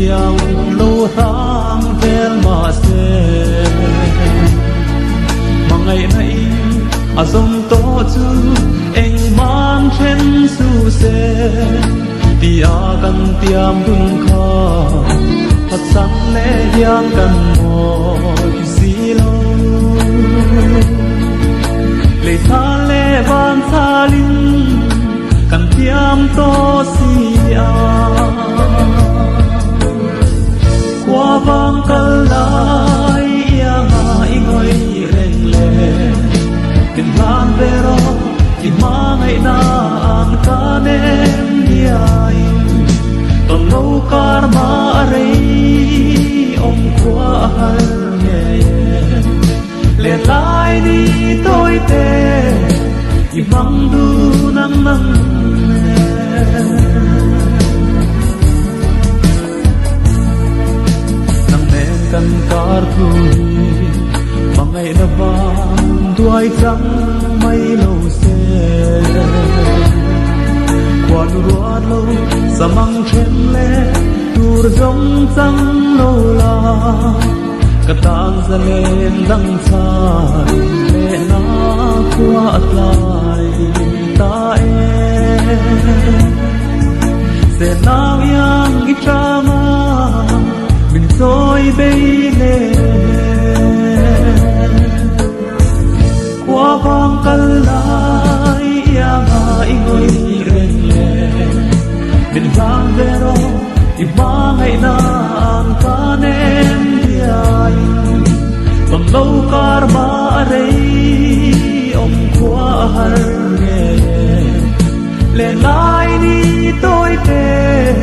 yang lâu tháng vel mà xe mà ngày nay à dòng to chu anh mang trên su xe tia cần tiêm đun kha thật sáng lẽ yang cần mỏi xí lâu lệ tha lệ van tha linh cần tiêm to xì qua vang cơn lại yang ai ngồi rèn lệ kinh lan về đó thì má ngày na an ca nem đi ai còn lâu karma rei ông qua har nghe lệ lại đi tôi tê thì mong du nắng nắng cần cát thui mà ngày đã vang đuôi trắng mây lâu xe quan ruột lâu sa mang trên lệ tur giống trắng lâu la cả tang ra lên đằng xa lệ na qua lại ta sẽ nào yang ít drama mình rồi bây lệ qua vang cơn lại yang ai ngồi rèn lệ mình vang về đó thì ba ngày na an ca nem đi ai còn lâu karma đây ông qua har nghe lệ lại đi tôi tê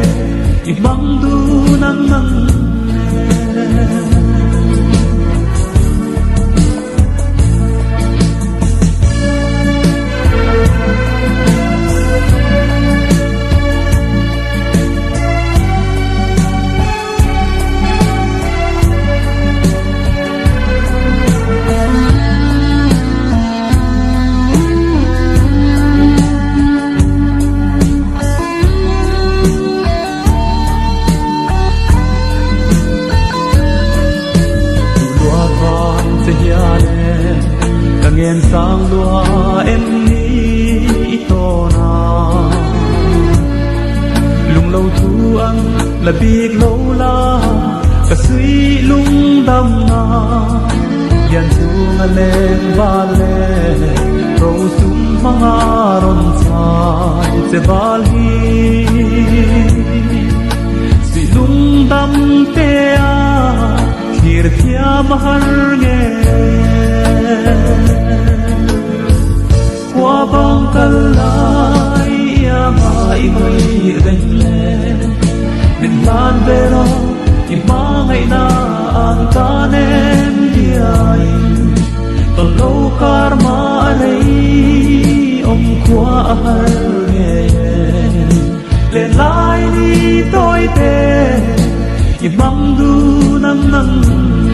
thì băng du nắng nắng nghe sang loa em nghĩ to na lung lâu thu ăn là biết lâu la cả suy lung đâm na yan chung lên ba lệ râu sum manga ron sai se balhi suy lung đâm te a khir thia mahar nghe qua bóng cơn lại yang ai ngồi rèn lệ mình lan về đó thì má ngày na an ca nem đi ai còn lâu karma đây ông qua har nghe lệ lại đi tôi tê thì mong du nắng nắng